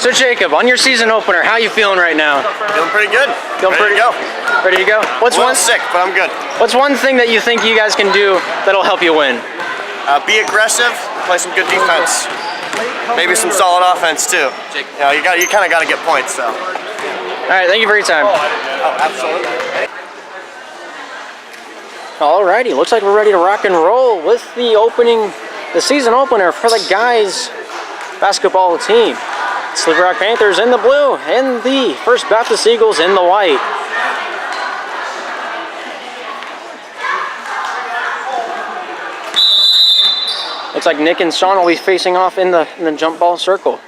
So Jacob, on your season opener, how you feeling right now? Feeling pretty good. Ready to go. Ready to go? Sick, but I'm good. What's one thing that you think you guys can do that'll help you win? Be aggressive, play some good defense. Maybe some solid offense too. You know, you kind of got to get points though. All right, thank you for your time. Oh, absolutely. Alrighty, looks like we're ready to rock and roll with the season opener for the guys basketball team. Slippery Rock Panthers in the blue and the First Baptist Eagles in the white. Looks like Nick and Sean will be facing off in the jump ball circle.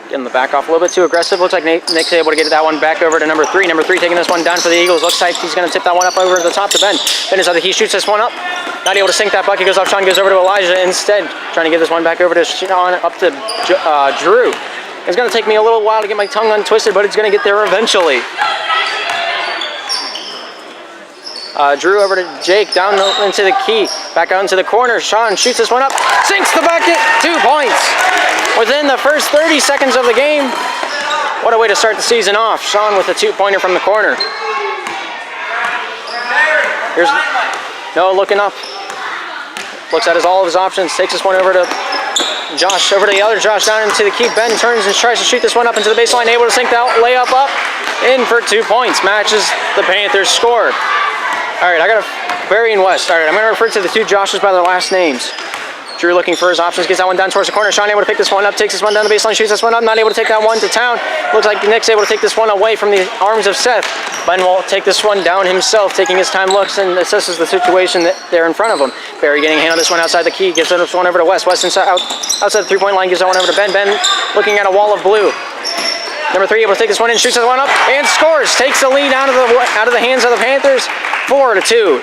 Getting the back off a little bit too aggressive. Looks like Nick's able to get that one back over to number 3. Number 3 taking this one down for the Eagles. Looks like he's going to tip that one up over the top to Ben. Ben is he shoots this one up. Not able to sink that bucket. Goes off Sean, goes over to Elijah instead. Trying to get this one back over to Sean, up to Drew. It's going to take me a little while to get my tongue untwisted, but it's going to get there eventually. Drew over to Jake, down into the key, back out into the corner. Sean shoots this one up, sinks the bucket, 2 points. Within the first 30 seconds of the game. What a way to start the season off. Sean with a 2-pointer from the corner. Here's Noah looking up. Looks at all of his options, takes this one over to Josh, over to the other Josh, down into the key. Ben turns and tries to shoot this one up into the baseline, able to sink that layup up, in for 2 points. Matches the Panthers score. All right, I got Barry and West. All right, I'm going to refer to the 2 Joshes by their last names. Drew looking for his options, gets that one down towards the corner. Sean able to pick this one up, takes this one down the baseline, shoots this one up, not able to take that one to town. Looks like Nick's able to take this one away from the arms of Seth. Ben will take this one down himself, taking his time, looks and assesses the situation that they're in front of him. Barry getting a hand on this one outside the key, gives this one over to West. West outside the 3-point line, gives that one over to Ben. Ben looking at a wall of blue. Number 3 able to take this one in, shoots this one up, and scores. Takes the lead out of the hands of the Panthers, 4-2.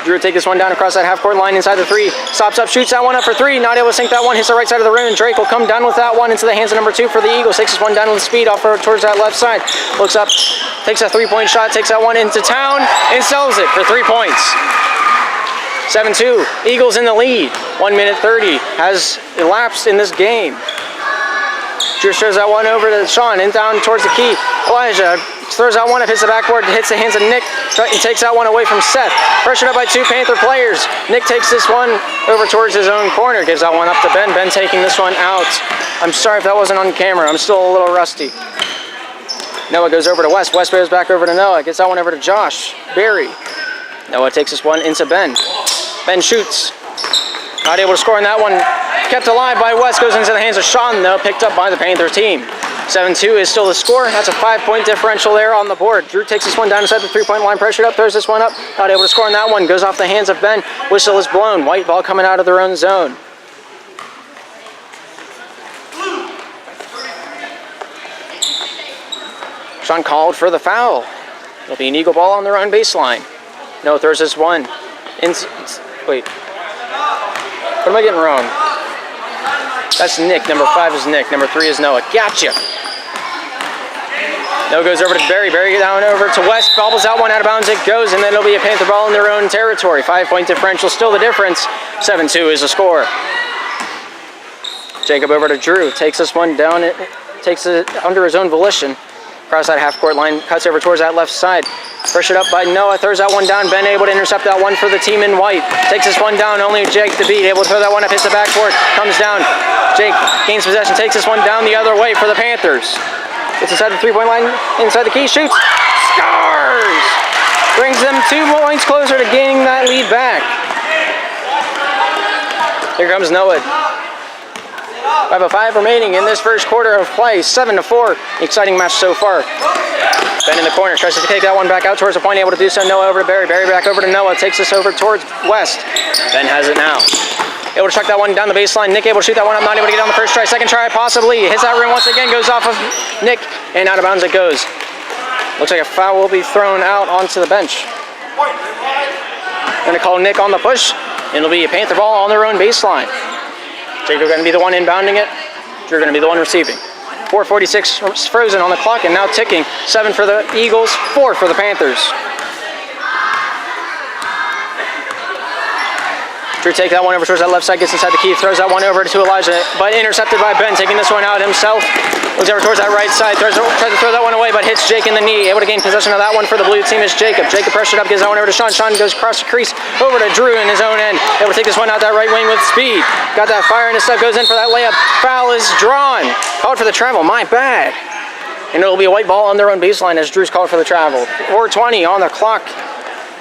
Drew will take this one down across that half-court line inside the 3. Stops up, shoots that one up for 3. Not able to sink that one, hits the right side of the rim. Drake will come down with that one into the hands of number 2 for the Eagles. Takes this one down with speed off towards that left side. Looks up, takes a 3-point shot, takes that one into town, and sells it for 3 points. 7-2, Eagles in the lead. 1 minute 30 has elapsed in this game. Drew throws that one over to Sean and down towards the key. Elijah throws that one up, hits the backboard, hits the hands of Nick, and takes that one away from Seth. Pressured up by 2 Panther players. Nick takes this one over towards his own corner, gives that one up to Ben. Ben taking this one out. I'm sorry if that wasn't on camera. I'm still a little rusty. Noah goes over to West. West goes back over to Noah. Gets that one over to Josh. Barry. Noah takes this one into Ben. Ben shoots. Not able to score on that one. Kept alive by West, goes into the hands of Sean, though, picked up by the Panthers team. 7-2 is still the score. That's a 5-point differential there on the board. Drew takes this one down inside the 3-point line, pressured up, throws this one up. Not able to score on that one, goes off the hands of Ben. Whistle is blown. White ball coming out of their own zone. Sean called for the foul. It'll be an Eagle ball on their own baseline. Noah throws this one. Wait. What am I getting wrong? That's Nick. Number 5 is Nick. Number 3 is Noah. Gotcha. Noah goes over to Barry. Barry down over to West. Bobbles that one out of bounds. It goes, and then it'll be a Panther ball in their own territory. 5-point differential. Still the difference. 7-2 is the score. Jacob over to Drew. Takes this one down. Takes it under his own volition. Across that half-court line. Cuts over towards that left side. Pressured up by Noah. Throws that one down. Ben able to intercept that one for the team in white. Takes this one down. Only Jake to beat. Able to throw that one up. Hits the backboard. Comes down. Jake gains possession. Takes this one down the other way for the Panthers. Gets inside the 3-point line. Inside the key. Shoots. Scores! Brings them 2 points closer to gaining that lead back. Here comes Noah. 5:05 remaining in this first quarter of play. 7-4. Exciting match so far. Ben in the corner, tries to take that one back out towards the point, able to do so. Noah over to Barry. Barry back over to Noah, takes this over towards West. Ben has it now. Able to chuck that one down the baseline. Nick able to shoot that one up, not able to get on the first try. Second try, possibly. Hits that rim once again, goes off of Nick, and out of bounds it goes. Looks like a foul will be thrown out onto the bench. Going to call Nick on the push, and it'll be a Panther ball on their own baseline. Jacob going to be the one inbounding it. Drew going to be the one receiving. 4:46 frozen on the clock and now ticking. 7 for the Eagles, 4 for the Panthers. Drew take that one over towards that left side, gets inside the key, throws that one over to Elijah, but intercepted by Ben, taking this one out himself. Looks over towards that right side, tries to throw that one away, but hits Jake in the knee. Able to gain possession of that one for the blue team is Jacob. Jacob pressured up, gives that one over to Sean. Sean goes across the crease, over to Drew in his own end. Able to take this one out that right wing with speed. Got that fire in his step, goes in for that layup. Foul is drawn. Called for the travel, my bad. And it'll be a white ball on their own baseline as Drew's called for the travel. 4:20 on the clock.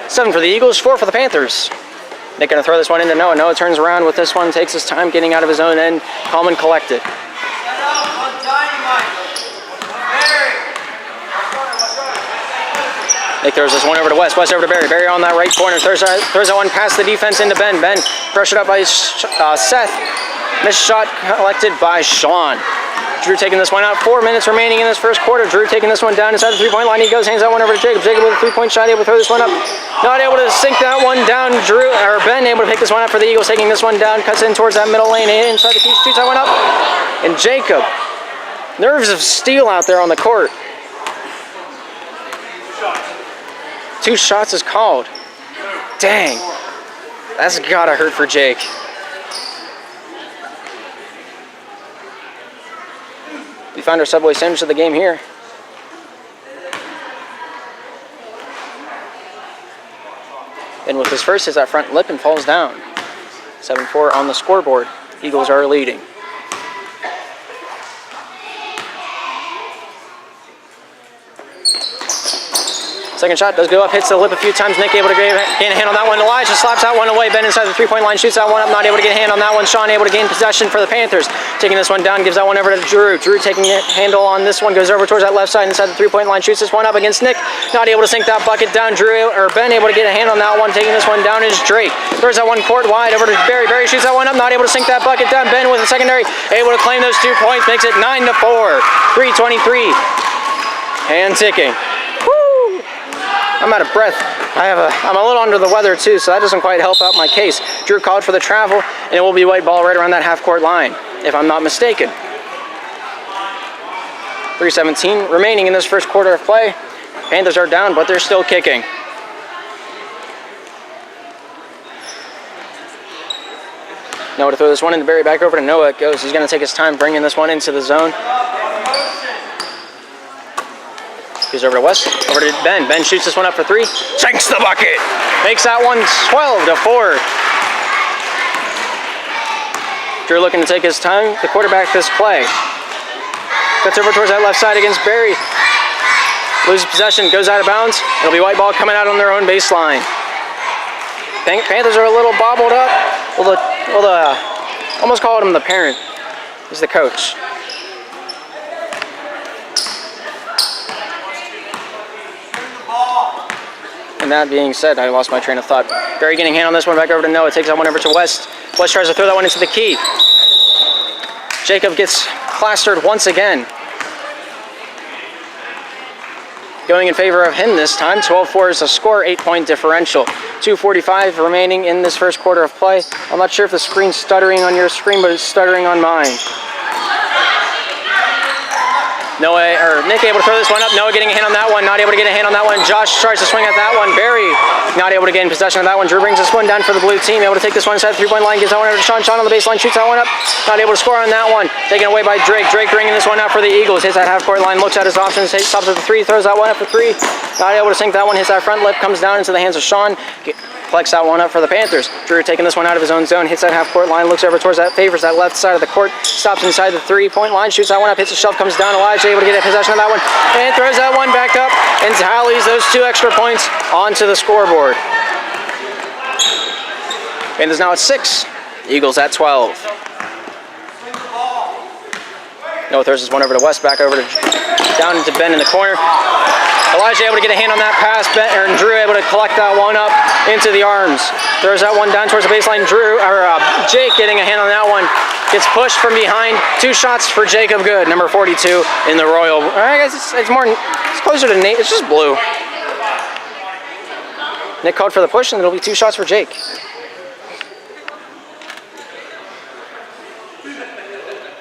7 for the Eagles, 4 for the Panthers. Nick gonna throw this one into Noah. Noah turns around with this one, takes his time getting out of his own end, calm and collected. Nick throws this one over to West. West over to Barry. Barry on that right corner. Throws that one past the defense into Ben. Ben pressured up by Seth. Missed shot collected by Sean. Drew taking this one out. 4 minutes remaining in this first quarter. Drew taking this one down inside the three-point line. He goes, hands that one over to Jacob. Jacob with a three-point shot, able to throw this one up. Not able to sink that one down. Ben able to pick this one up for the Eagles, taking this one down. Cuts in towards that middle lane. Inside the key, shoots that one up. And Jacob, nerves of steel out there on the court. 2 shots is called. Dang. That's gotta hurt for Jake. We found our Subway sandwich of the game here. And with his first hits that front lip and falls down. 7-4 on the scoreboard. Eagles are leading. Second shot does go up, hits the lip a few times. Nick able to gain a hand on that one. Elijah slaps that one away. Ben inside the three-point line, shoots that one up, not able to get a hand on that one. Sean able to gain possession for the Panthers. Taking this one down, gives that one over to Drew. Drew taking a handle on this one, goes over towards that left side inside the three-point line, shoots this one up against Nick. Not able to sink that bucket down. Ben able to get a hand on that one. Taking this one down is Drake. Throws that one court wide over to Barry. Barry shoots that one up, not able to sink that bucket down. Ben with a secondary, able to claim those 2 points, makes it 9-4. 3:23. And ticking. I'm out of breath. I'm a little under the weather too, so that doesn't quite help out my case. Drew called for the travel, and it will be white ball right around that half-court line, if I'm not mistaken. 3:17 remaining in this first quarter of play. Panthers are down, but they're still kicking. Noah to throw this one in the Barry, back over to Noah it goes. He's going to take his time bringing this one into the zone. Goes over to West, over to Ben. Ben shoots this one up for 3. Sinks the bucket. Makes that one 12-4. Drew looking to take his time. The quarterback this play. Cuts over towards that left side against Barry. Loses possession, goes out of bounds. It'll be white ball coming out on their own baseline. Panthers are a little bobbled up. Almost called him the parent. He's the coach. And that being said, I lost my train of thought. Barry getting a hand on this one, back over to Noah. Takes that one over to West. West tries to throw that one into the key. Jacob gets plastered once again. Going in favor of him this time. 12-4 is the score, 8-point differential. 2:45 remaining in this first quarter of play. I'm not sure if the screen's stuttering on your screen, but it's stuttering on mine. Nick able to throw this one up. Noah getting a hand on that one. Not able to get a hand on that one. Josh tries to swing at that one. Barry not able to gain possession of that one. Drew brings this one down for the blue team. Able to take this one inside the three-point line. Gives that one over to Sean. Sean on the baseline. Shoots that one up. Not able to score on that one. Taken away by Drake. Drake bringing this one out for the Eagles. Hits that half-court line. Looks at his options. Stops at the 3. Throws that one up for 3. Not able to sink that one. Hits that front lip. Comes down into the hands of Sean. Flex that one up for the Panthers. Drew taking this one out of his own zone. Hits that half-court line. Looks over towards that. Favors that left side of the court. Stops inside the three-point line. Shoots that one up. Hits the shelf. Comes down. Elijah able to get a possession of that one. And throws that one back up. And tallies those 2 extra points onto the scoreboard. Panthers now at 6. Eagles at 12. Noah throws this one over to West. Back over to down into Ben in the corner. Elijah able to get a hand on that pass. And Drew able to collect that one up into the arms. Throws that one down towards the baseline. Jake getting a hand on that one. Gets pushed from behind. 2 shots for Jacob Good, number 42 in the Royal. I guess it's closer to Nate. It's just blue. Nick called for the push, and it'll be 2 shots for Jake.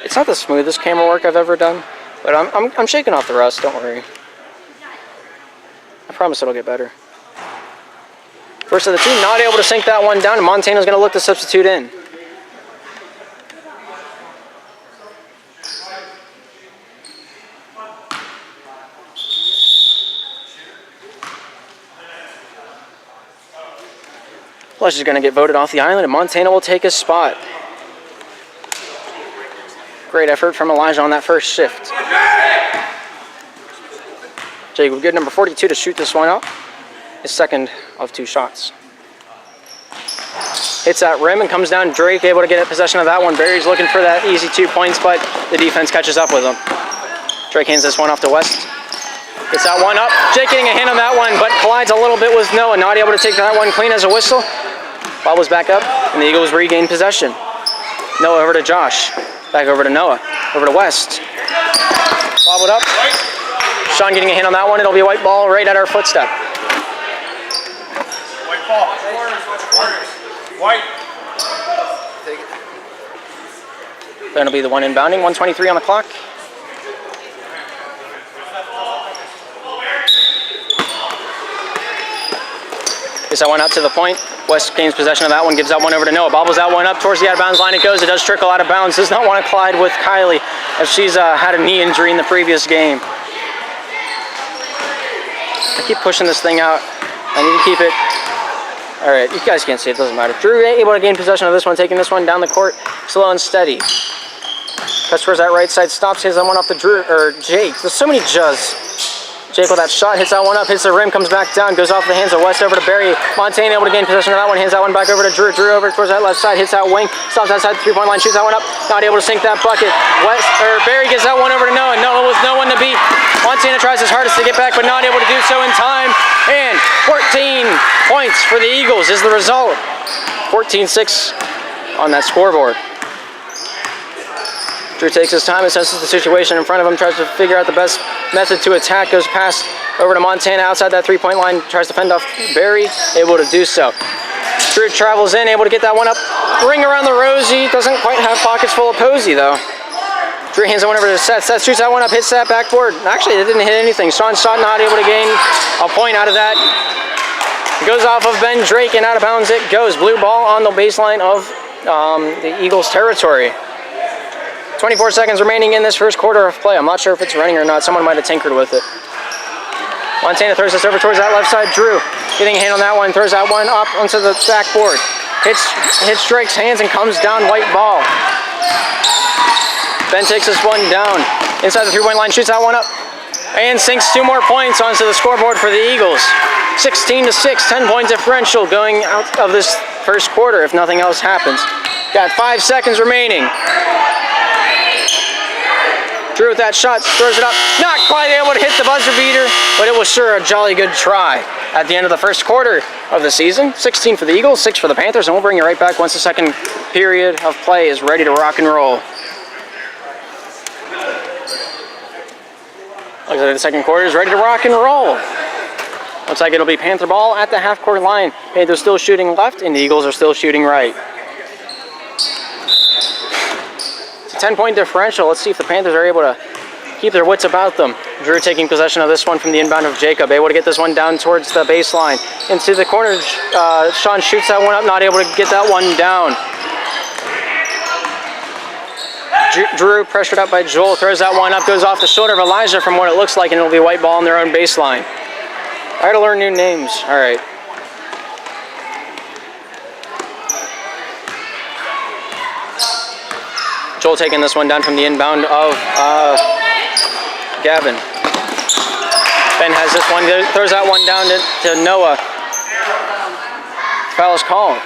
It's not the smoothest camera work I've ever done, but I'm shaking off the rust. Don't worry. I promise it'll get better. First of the two, not able to sink that one down, and Montana's going to look to substitute in. Flush is going to get voted off the island, and Montana will take his spot. Great effort from Elijah on that first shift. Jacob Good, number 42, to shoot this one up. His second of two shots. Hits that rim and comes down. Drake able to get possession of that one. Barry's looking for that easy 2 points, but the defense catches up with him. Drake hands this one off to West. Gets that one up. Jake getting a hand on that one, but collides a little bit with Noah. Not able to take that one clean as a whistle. Bobbles back up, and the Eagles regain possession. Noah over to Josh. Back over to Noah. Over to West. Bobbled up. Sean getting a hand on that one. It'll be a white ball right at our footstep. White ball. White. That'll be the one inbounding. 1:23 on the clock. Gets that one out to the point. West gains possession of that one, gives that one over to Noah. Bobbles that one up towards the out-of-bounds line. It goes. It does trickle out of bounds. Does not want to collide with Kylie, as she's had a knee injury in the previous game. I keep pushing this thing out. I need to keep it. All right, you guys can't see it. Doesn't matter. Drew able to gain possession of this one, taking this one down the court, slow and steady. Cuts towards that right side, stops, hits that one off to Drew or Jake. There's so many Juz. Jake with that shot, hits that one up, hits the rim, comes back down, goes off the hands of West over to Barry. Montana able to gain possession of that one, hands that one back over to Drew. Drew over towards that left side, hits that wing, stops outside the three-point line, shoots that one up, not able to sink that bucket. Barry gets that one over to Noah. Noah with no one to beat. Montana tries his hardest to get back, but not able to do so in time. And 14 points for the Eagles is the result. 14-6 on that scoreboard. Drew takes his time, assesses the situation in front of him, tries to figure out the best method to attack, goes past over to Montana outside that three-point line, tries to fend off Barry, able to do so. Drew travels in, able to get that one up, ring around the rosy, doesn't quite have pockets full of Posey though. Drew hands that one over to Seth. Seth shoots that one up, hits that backboard. Actually, it didn't hit anything. Sean's shot not able to gain a point out of that. It goes off of Ben Drake and out of bounds it goes. Blue ball on the baseline of the Eagles' territory. 24 seconds remaining in this first quarter of play. I'm not sure if it's running or not. Someone might have tinkered with it. Montana throws this over towards that left side. Drew getting a hand on that one. Throws that one up onto the backboard. Hits Drake's hands and comes down white ball. Ben takes this one down. Inside the three-point line, shoots that one up. And sinks 2 more points onto the scoreboard for the Eagles. 16-6, 10-point differential going out of this first quarter if nothing else happens. Got 5 seconds remaining. Drew with that shot, throws it up. Not quite able to hit the buzzer beater, but it was sure a jolly good try. At the end of the first quarter of the season, 16 for the Eagles, 6 for the Panthers, and we'll bring you right back once the second period of play is ready to rock and roll. Looks like the second quarter is ready to rock and roll. Looks like it'll be Panther ball at the half-court line. Panthers still shooting left, and the Eagles are still shooting right. 10-point differential. Let's see if the Panthers are able to keep their wits about them. Drew taking possession of this one from the inbound of Jacob. Able to get this one down towards the baseline. Into the corner, Sean shoots that one up, not able to get that one down. Drew pressured up by Joel, throws that one up, goes off the shoulder of Elijah from what it looks like, and it'll be white ball on their own baseline. I gotta learn new names. All right. Joel taking this one down from the inbound of Gavin. Ben has this one, throws that one down to Noah. Foul is called.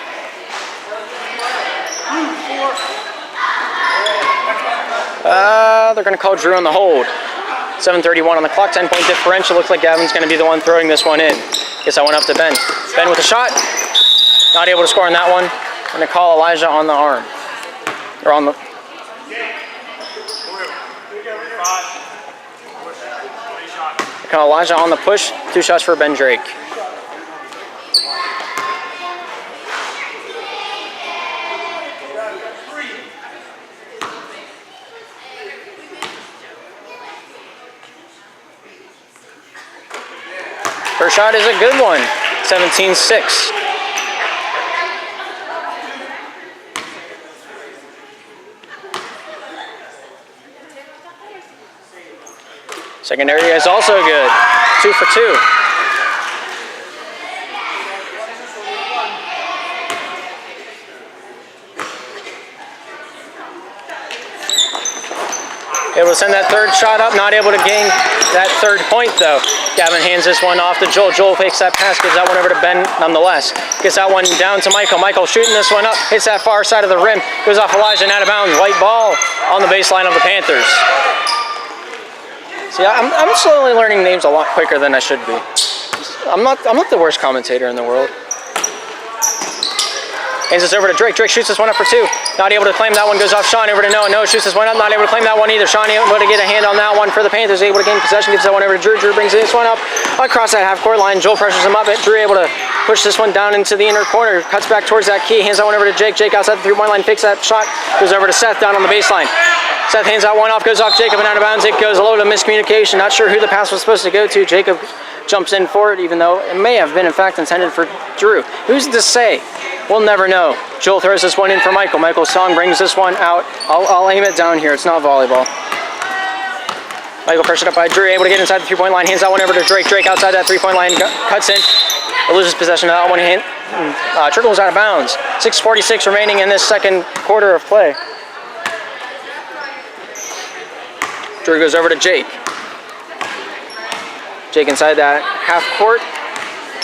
They're going to call Drew on the hold. 7:31 on the clock, 10-point differential. Looks like Gavin's going to be the one throwing this one in. Gets that one up to Ben. Ben with a shot. Not able to score on that one. Going to call Elijah on the arm. Or on the... Call Elijah on the push. 2 shots for Ben Drake. First shot is a good one. 17-6. Secondary is also good. 2 for 2. Able to send that third shot up, not able to gain that third point though. Gavin hands this one off to Joel. Joel fakes that pass, gives that one over to Ben nonetheless. Gets that one down to Michael. Michael shooting this one up, hits that far side of the rim, goes off Elijah and out of bounds. White ball on the baseline of the Panthers. See, I'm slowly learning names a lot quicker than I should be. I'm not the worst commentator in the world. Hands this over to Drake. Drake shoots this one up for 2. Not able to claim that one. Goes off Sean over to Noah. Noah shoots this one up. Not able to claim that one either. Sean able to get a hand on that one for the Panthers. Able to gain possession. Gives that one over to Drew. Drew brings this one up across that half-court line. Joel pressures him up. Drew able to push this one down into the inner corner. Cuts back towards that key. Hands that one over to Jake. Jake outside the three-point line. Fakes that shot. Goes over to Seth down on the baseline. Seth hands that one off. Goes off Jacob and out of bounds. It goes a little bit of miscommunication. Not sure who the pass was supposed to go to. Jacob jumps in for it, even though it may have been in fact intended for Drew. Who's to say? We'll never know. Joel throws this one in for Michael. Michael Song brings this one out. I'll aim it down here. It's not volleyball. Michael pressured up by Drew, able to get inside the three-point line. Hands that one over to Drake. Drake outside that three-point line, cuts in. Loses possession of that one. Trickles out of bounds. 6:46 remaining in this second quarter of play. Drew goes over to Jake. Jake inside that half court.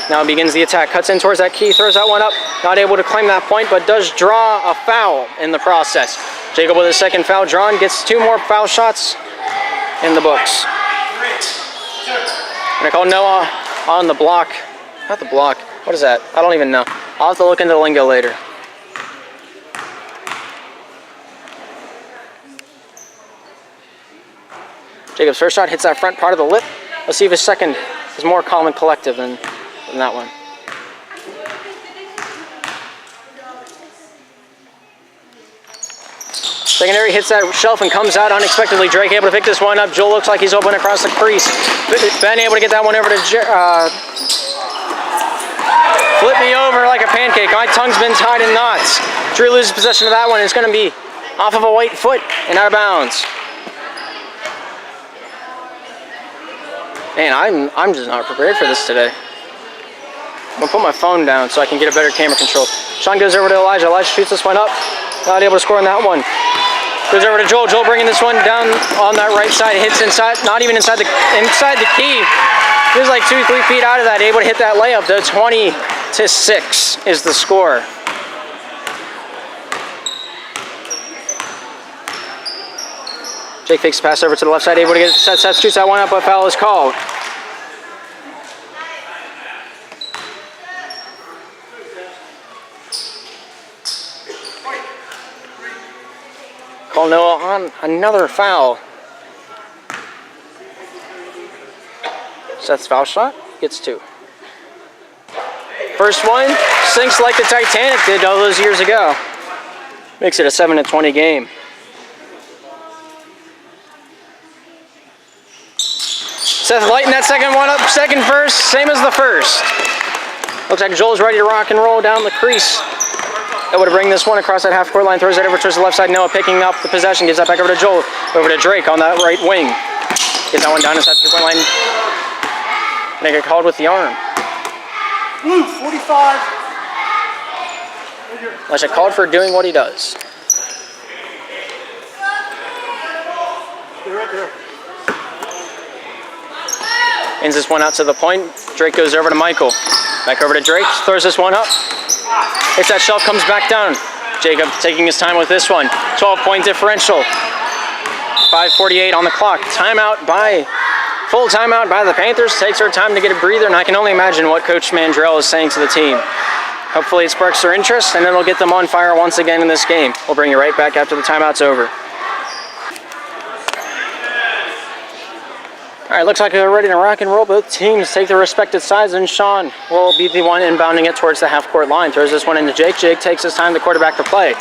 Now begins the attack, cuts in towards that key, throws that one up. Not able to claim that point, but does draw a foul in the process. Jacob with his second foul drawn, gets 2 more foul shots in the books. Gonna call Noah on the block. Not the block, what is that? I don't even know. I'll have to look into the lingo later. Jacob's first shot hits that front part of the lip. Let's see if his second is more calm and collective than that one. Secondary hits that shelf and comes out unexpectedly. Drake able to pick this one up. Joel looks like he's open across the crease. Ben able to get that one over to flip me over like a pancake. My tongue's been tied in knots. Drew loses possession of that one. It's going to be off of a white foot and out of bounds. Man, I'm just not prepared for this today. I'm gonna put my phone down so I can get a better camera control. Sean goes over to Elijah. Elijah shoots this one up. Not able to score on that one. Goes over to Joel. Joel bringing this one down on that right side. Hits inside, not even inside the key. He was like 2-3 feet out of that. Able to hit that layup though. 20-6 is the score. Jake fakes the pass over to the left side. Able to get Seth shoots that one up, but foul is called. Call Noah on another foul. Seth's foul shot gets 2. First one sinks like the Titanic did all those years ago. Makes it a 7-20 game. Seth lighting that second one up, second first, same as the first. Looks like Joel's ready to rock and roll down the crease. Able to bring this one across that half-court line, throws it over towards the left side. Noah picking up the possession, gives that back over to Joel. Over to Drake on that right wing. Gets that one down inside the three-point line. And they get called with the arm. Blue, 45. Elijah called for doing what he does. They're right there. Ends this one out to the point. Drake goes over to Michael. Back over to Drake, throws this one up. Hits that shelf, comes back down. Jacob taking his time with this one. 12-point differential. 5:48 on the clock. Full timeout by the Panthers. Takes their time to get a breather, and I can only imagine what Coach Mandrell is saying to the team. Hopefully it sparks their interest, and it'll get them on fire once again in this game. We'll bring you right back after the timeout's over. All right, looks like we're ready to rock and roll. Both teams take their respective sides, and Sean will be the one inbounding it towards the half-court line. Throws this one into Jake. Jake takes his time, the quarterback to play.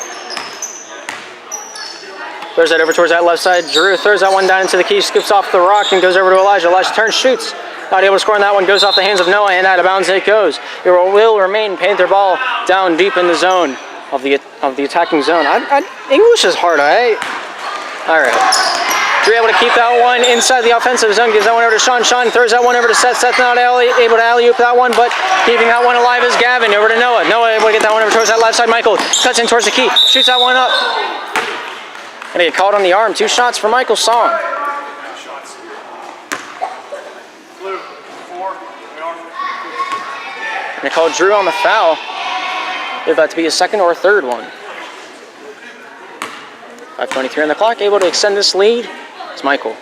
Throws that over towards that left side. Drew throws that one down into the key, skips off the rock, and goes over to Elijah. Elijah turns, shoots. Not able to score on that one. Goes off the hands of Noah and out of bounds it goes. It will remain Panther ball down deep in the zone of the attacking zone. English is hard. All right. Drew able to keep that one inside the offensive zone. Gives that one over to Sean. Sean throws that one over to Seth. Seth not able to alley-oop that one, but keeping that one alive is Gavin. Over to Noah. Noah able to get that one over towards that left side. Michael cuts in towards the key. Shoots that one up. Gonna get caught on the arm. 2 shots for Michael Song. Blue, 4. Gonna call Drew on the foul. It's about to be a second or a third one. 5:23 on the clock. Able to extend this lead. It's Michael.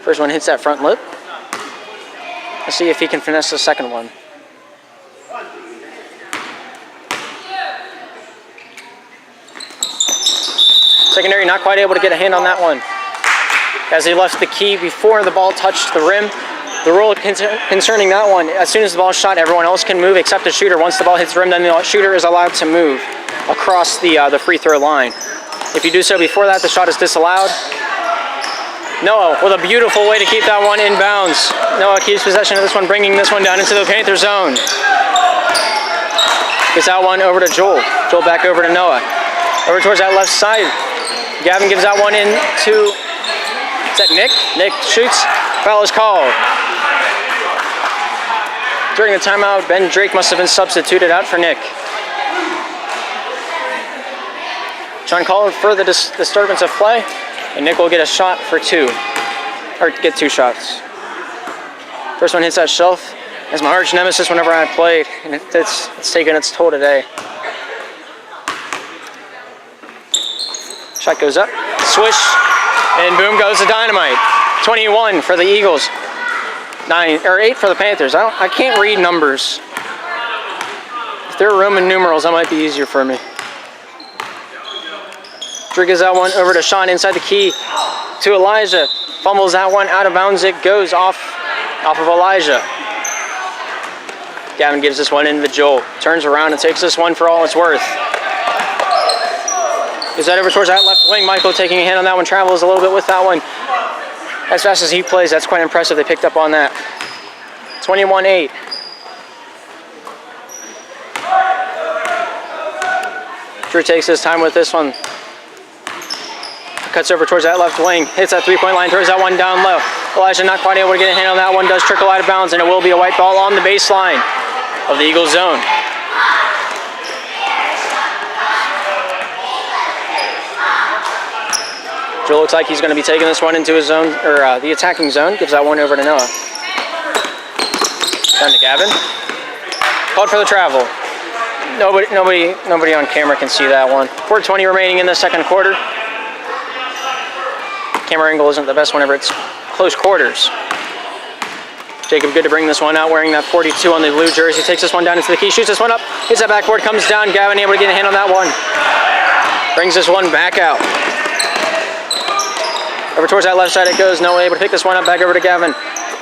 First one hits that front lip. Let's see if he can finesse the second one. Secondary not quite able to get a hand on that one. As he left the key before the ball touched the rim. The rule concerning that one, as soon as the ball is shot, everyone else can move except the shooter. Once the ball hits the rim, then the shooter is allowed to move across the free throw line. If you do so before that, the shot is disallowed. Noah with a beautiful way to keep that one in bounds. Noah keeps possession of this one, bringing this one down into the Panther zone. Gets that one over to Joel. Joel back over to Noah. Over towards that left side. Gavin gives that one in to, is that Nick? Nick shoots. Foul is called. During the timeout, Ben Drake must have been substituted out for Nick. Sean called for the disturbance of play, and Nick will get a shot for 2, or get 2 shots. First one hits that shelf. It's my arch nemesis whenever I played, and it's taken its toll today. Shot goes up, swish, and boom goes the dynamite. 21 for the Eagles, 8 for the Panthers. I can't read numbers. If they're Roman numerals, that might be easier for me. Drew gives that one over to Sean inside the key to Elijah. Fumbles that one out of bounds. It goes off of Elijah. Gavin gives this one into Joel. Turns around and takes this one for all it's worth. Gives that over towards that left wing. Michael taking a hand on that one. Travels a little bit with that one. As fast as he plays, that's quite impressive. They picked up on that. 21-8. Drew takes his time with this one. Cuts over towards that left wing. Hits that 3-point line. Throws that one down low. Elijah not quite able to get a hand on that one. Does trickle out of bounds, and it will be a white ball on the baseline of the Eagles zone. Drew looks like he's going to be taking this one into his zone, or the attacking zone. Gives that one over to Noah. Down to Gavin. Called for the travel. Nobody on camera can see that one. 4:20 remaining in the second quarter. Camera angle isn't the best whenever it's close quarters. Jacob good to bring this one out, wearing that 42 on the blue jersey. Takes this one down into the key, shoots this one up, hits that backboard, comes down. Gavin able to get a hand on that one. Brings this one back out. Over towards that left side it goes. Noah able to pick this one up, back over to Gavin.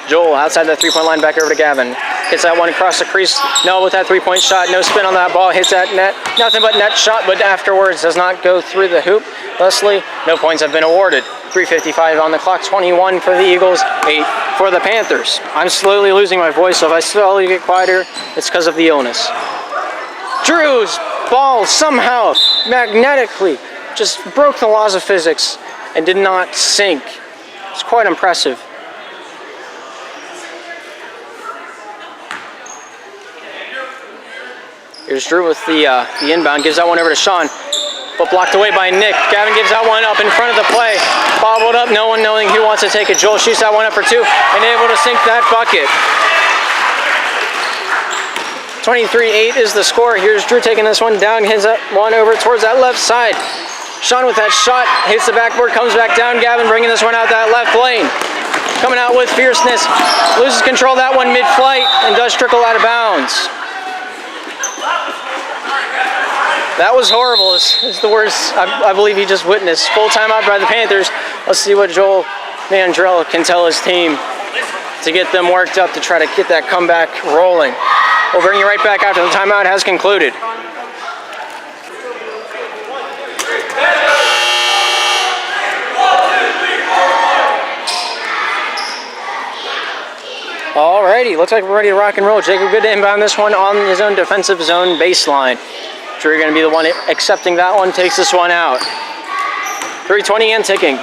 Joel outside that 3-point line, back over to Gavin. Hits that one across the crease. Noah with that 3-point shot. No spin on that ball. Hits that net. Nothing but net shot, but afterwards does not go through the hoop. Thusly, no points have been awarded. 3:55 on the clock. 21 for the Eagles, 8 for the Panthers. I'm slowly losing my voice, so if I slowly get quieter, it's because of the illness. Drew's ball somehow magnetically just broke the laws of physics and did not sink. It's quite impressive. Here's Drew with the inbound, gives that one over to Sean, but blocked away by Nick. Gavin gives that one up in front of the play, bobbled up, no one knowing who wants to take it. Joel shoots that one up for 2 and able to sink that bucket. 23-8 is the score. Here's Drew taking this one down, hits that one over towards that left side. Sean with that shot, hits the backboard, comes back down. Gavin bringing this one out that left lane. Coming out with fierceness, loses control of that one mid-flight and does trickle out of bounds. That was horrible, is the worst I believe he just witnessed. Full timeout by the Panthers. Let's see what Joel Mandrell can tell his team to get them worked up to try to get that comeback rolling. We'll bring you right back after the timeout has concluded. Alrighty, looks like we're ready to rock and roll. Jacob good to inbound this one on his own defensive zone baseline. Drew going to be the one accepting that one, takes this one out. 3:20 and ticking.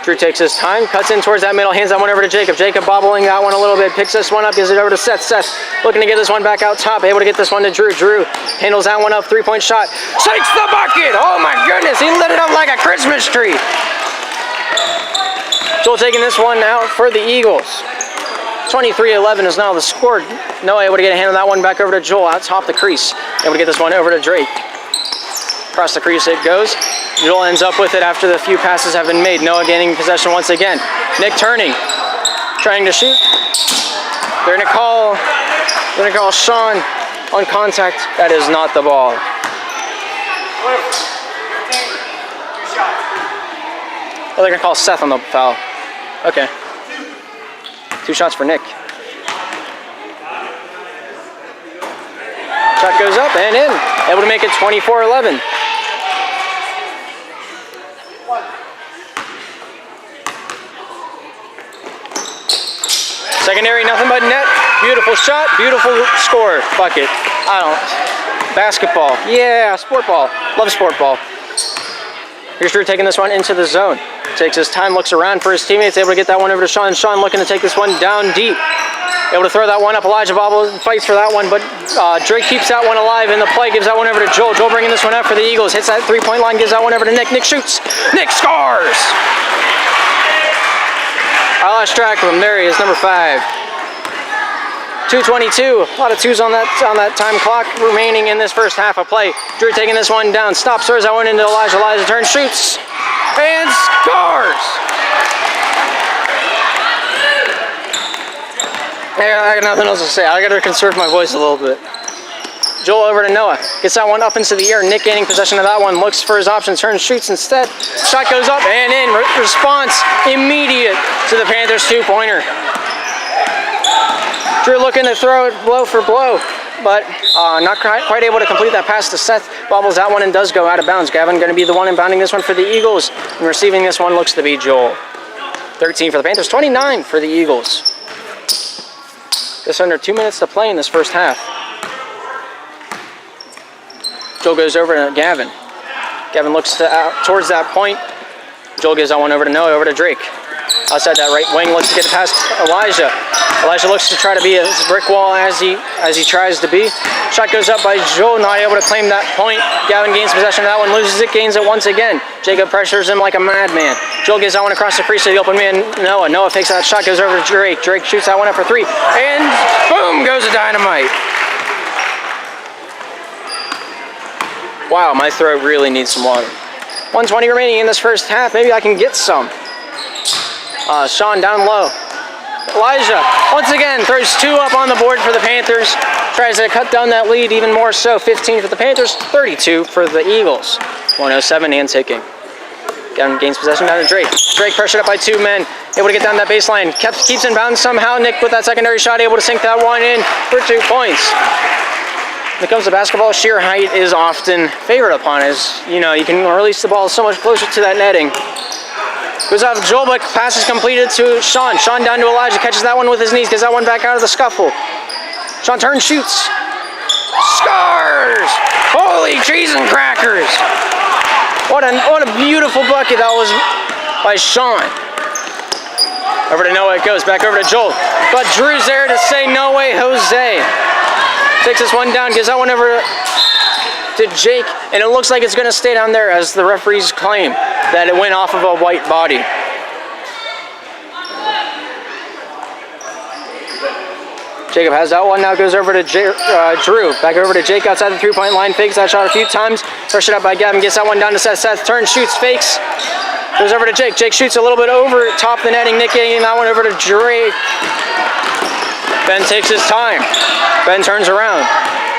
Drew takes his time, cuts in towards that middle, hands that one over to Jacob. Jacob bobbling that one a little bit, picks this one up, gives it over to Seth. Seth looking to get this one back out top, able to get this one to Drew. Drew handles that one up, 3-point shot. Sinks the bucket! Oh my goodness, he lit it up like a Christmas tree. Joel taking this one out for the Eagles. 23-11 is now the score. Noah able to get a hand on that one back over to Joel out top the crease. Able to get this one over to Drake. Across the crease it goes. Joel ends up with it after the few passes have been made. Noah gaining possession once again. Nick turning, trying to shoot. They're gonna call Sean on contact. That is not the ball. Oh, they're gonna call Seth on the foul. Okay. 2 shots for Nick. Shot goes up and in. Able to make it 24-11. Secondary, nothing but net. Beautiful shot, beautiful score. Bucket. Basketball. Yeah, sport ball. Love sport ball. Here's Drew taking this one into the zone. Takes his time, looks around for his teammates, able to get that one over to Sean. Sean looking to take this one down deep. Able to throw that one up. Elijah Bobble fights for that one, but Drake keeps that one alive in the play, gives that one over to Joel. Joel bringing this one up for the Eagles. Hits that 3-point line, gives that one over to Nick. Nick shoots. Nick scores! I lost track of him. There he is, number 5. 2:22. A lot of 2s on that time clock remaining in this first half of play. Drew taking this one down. Stops, throws that one into Elijah. Elijah turns, shoots, and scores! I got nothing else to say. I got to conserve my voice a little bit. Joel over to Noah. Gets that one up into the air. Nick gaining possession of that one. Looks for his option. Turns, shoots instead. Shot goes up and in. Response immediate to the Panthers 2-pointer. Drew looking to throw it blow for blow, but not quite able to complete that pass to Seth. Bobbles that one and does go out of bounds. Gavin going to be the one inbounding this one for the Eagles. And receiving this one looks to be Joel. 13 for the Panthers, 29 for the Eagles. Just under 2 minutes to play in this first half. Joel goes over to Gavin. Gavin looks towards that point. Joel gives that one over to Noah, over to Drake. Outside that right wing, looks to get past Elijah. Elijah looks to try to be a brick wall as he tries to be. Shot goes up by Joel, not able to claim that point. Gavin gains possession of that one, loses it, gains it once again. Jacob pressures him like a madman. Joel gives that one across the crease to the open man, Noah. Noah takes that shot, goes over to Drake. Drake shoots that one up for 3, and boom goes the dynamite. Wow, my throat really needs some water. 1:20 remaining in this first half. Maybe I can get some. Sean down low. Elijah, once again, throws 2 up on the board for the Panthers. Tries to cut down that lead even more so. 15 for the Panthers, 32 for the Eagles. 1:07 and ticking. Gavin gains possession down to Drake. Drake pressured up by 2 men. Able to get down that baseline. Keeps in bounds somehow. Nick with that secondary shot, able to sink that one in for 2 points. When it comes to basketball, sheer height is often favored upon, as you know, you can release the ball so much closer to that netting. Goes out to Joel, but pass is completed to Sean. Sean down to Elijah, catches that one with his knees, gets that one back out of the scuffle. Sean turns, shoots. Scores! Holy cheese and crackers! What a beautiful bucket that was by Sean. Over to Noah it goes, back over to Joel. But Drew's there to say no way, Jose. Takes this one down, gives that one over to Jake, and it looks like it's going to stay down there as the referees claim that it went off of a white body. Jacob has that one, now goes over to Drew. Back over to Jake outside the 3-point line, fakes that shot a few times. First it up by Gavin, gets that one down to Seth. Seth turns, shoots, fakes. Goes over to Jake. Jake shoots a little bit over top the netting. Nick getting that one over to Drake. Ben takes his time. Ben turns around.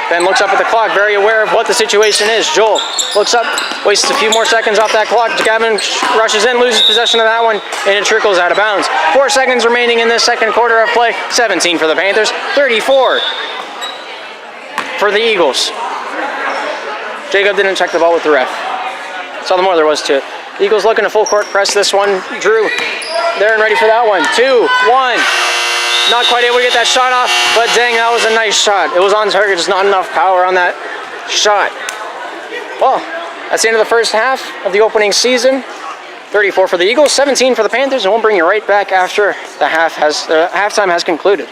Ben looks up at the clock, very aware of what the situation is. Joel looks up, wastes a few more seconds off that clock. Gavin rushes in, loses possession of that one, and it trickles out of bounds. 4 seconds remaining in this second quarter of play. 17 for the Panthers, 34 for the Eagles. Jacob didn't check the ball with the ref. Saw the more there was to it. Eagles looking to full court press this one. Drew there and ready for that one. 2, 1. Not quite able to get that shot off, but dang, that was a nice shot. It was on target, just not enough power on that shot. Well, that's the end of the first half of the opening season. 34 for the Eagles, 17 for the Panthers, and we'll bring you right back after the halftime has concluded.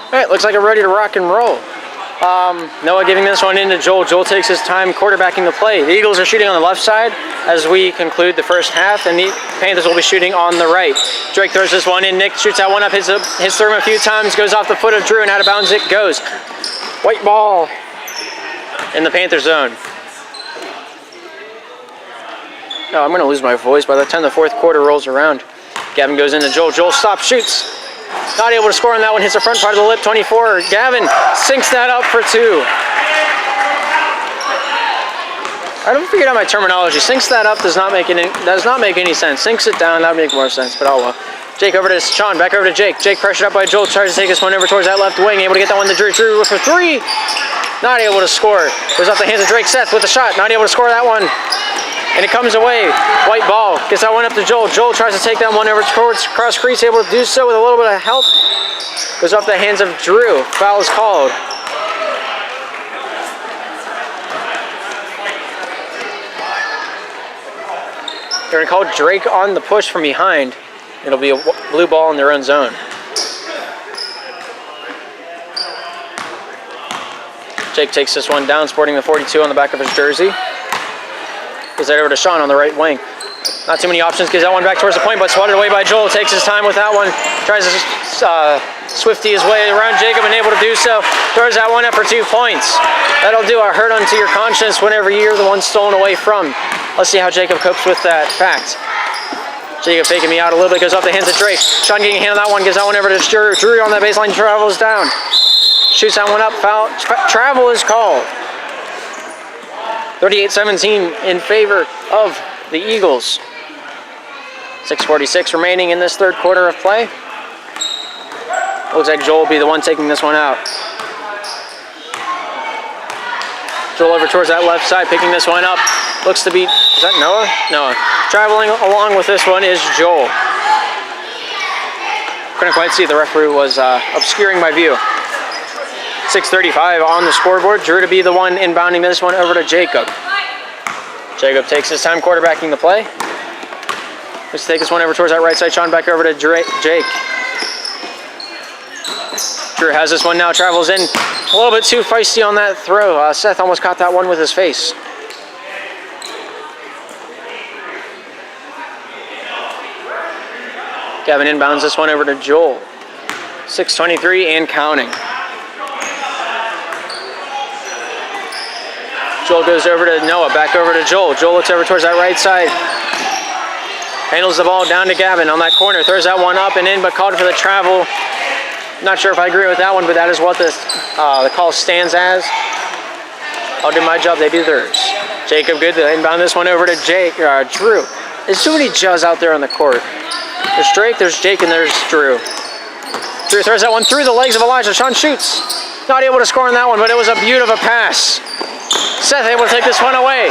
All right, looks like we're ready to rock and roll. Noah giving this one into Joel. Joel takes his time quarterbacking the play. The Eagles are shooting on the left side as we conclude the first half, and the Panthers will be shooting on the right. Drake throws this one in. Nick shoots that one up, hits through him a few times, goes off the foot of Drew, and out of bounds it goes. White ball in the Panther zone. Oh, I'm going to lose my voice by the time the fourth quarter rolls around. Gavin goes into Joel. Joel stops, shoots. Not able to score on that one, hits the front part of the lip, 24. Gavin sinks that up for 2. I don't forget on my terminology. Sinks that up does not make any sense. Sinks it down, that would make more sense, but oh well. Jake over to Sean, back over to Jake. Jake pressured up by Joel, tries to take this one over towards that left wing, able to get that one to Drew. Drew for 3. Not able to score. Goes off the hands of Drake. Seth with a shot, not able to score that one. And it comes away. White ball. Gets that one up to Joel. Joel tries to take that one over towards cross crease, able to do so with a little bit of help. Goes off the hands of Drew. Foul is called. They're going to call Drake on the push from behind. It'll be a blue ball in their own zone. Jake takes this one down, sporting the 42 on the back of his jersey. Gives that over to Sean on the right wing. Not too many options, gives that one back towards the point, but swatted away by Joel. Takes his time with that one. Tries to swifty his way around Jacob, and able to do so. Throws that one up for 2 points. That'll do a hurt unto your conscience whenever you're the one stolen away from. Let's see how Jacob copes with that fact. Jacob faking me out a little bit, goes off the hands of Drake. Sean getting a hand on that one, gives that one over to Drew. Drew on that baseline, travels down. Shoots that one up, foul. Travel is called. 38-17 in favor of the Eagles. 6:46 remaining in this third quarter of play. Looks like Joel will be the one taking this one out. Joel over towards that left side, picking this one up. Looks to be, is that Noah? Noah. Traveling along with this one is Joel. Couldn't quite see, the referee was obscuring my view. 6:35 on the scoreboard. Drew to be the one inbounding this one over to Jacob. Jacob takes his time quarterbacking the play. Let's take this one over towards that right side. Sean back over to Jake. Drew has this one now, travels in. A little bit too feisty on that throw. Seth almost caught that one with his face. Gavin inbounds this one over to Joel. 6:23 and counting. Joel goes over to Noah, back over to Joel. Joel looks over towards that right side. Handles the ball down to Gavin on that corner. Throws that one up and in, but called for the travel. Not sure if I agree with that one, but that is what the call stands as. I'll do my job, they do theirs. Jacob good to inbound this one over to Drew. There's too many Juz out there on the court. There's Drake, there's Jake, and there's Drew. Drew throws that one through the legs of Elijah. Sean shoots. Not able to score on that one, but it was a beautiful pass. Seth able to take this one away.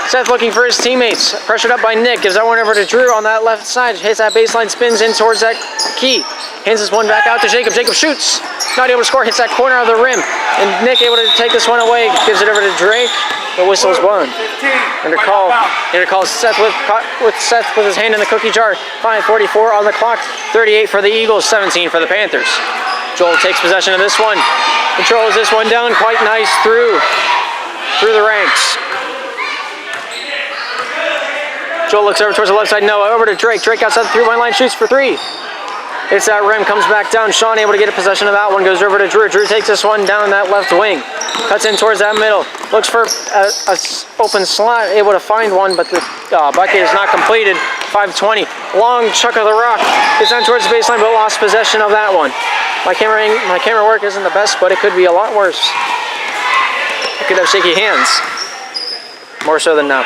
Seth looking for his teammates. Pressured up by Nick. Gives that one over to Drew on that left side. Hits that baseline, spins in towards that key. Hands this one back out to Jacob. Jacob shoots. Not able to score. Hits that corner of the rim. And Nick able to take this one away. Gives it over to Drake. The whistle's blown. Under call Seth with Seth with his hand in the cookie jar. 5:44 on the clock. 38 for the Eagles, 17 for the Panthers. Joel takes possession of this one. Controls this one down. Quite nice through the ranks. Joel looks over towards the left side. Noah over to Drake. Drake outside the three-point line, shoots for 3. Hits that rim, comes back down. Sean able to get a possession of that one. Goes over to Drew. Drew takes this one down that left wing. Cuts in towards that middle. Looks for a open slot. Able to find one, but the bucket is not completed. 5:20. Long chuck of the rock. Gets down towards the baseline, but lost possession of that one. My camera work isn't the best, but it could be a lot worse. I could have shaky hands. More so than now.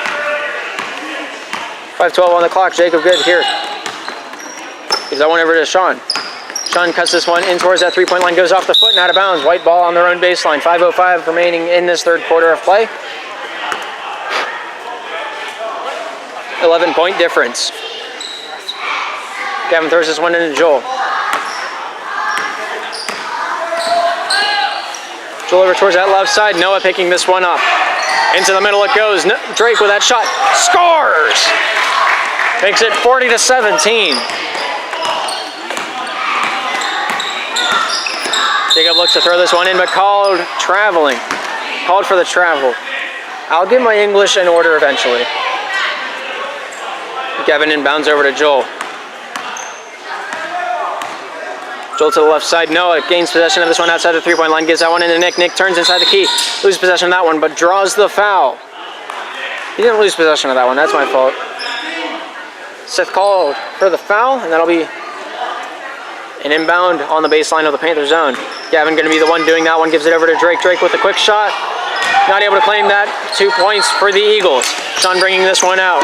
5:12 on the clock. Jacob good here. Gives that one over to Sean. Sean cuts this one in towards that three-point line. Goes off the foot and out of bounds. White ball on their own baseline. 5:05 remaining in this third quarter of play. 11-point difference. Gavin throws this one into Joel. Joel over towards that left side. Noah picking this one up. Into the middle it goes. Drake with that shot. Scores! Makes it 40-17. Jacob looks to throw this one in, but called traveling. Called for the travel. I'll get my English in order eventually. Gavin inbounds over to Joel. Joel to the left side. Noah gains possession of this one outside the three-point line. Gives that one into Nick. Nick turns inside the key. Loses possession of that one, but draws the foul. He didn't lose possession of that one. That's my fault. Seth called for the foul, and that'll be an inbound on the baseline of the Panther zone. Gavin going to be the one doing that one. Gives it over to Drake. Drake with a quick shot. Not able to claim that. 2 points for the Eagles. Sean bringing this one out.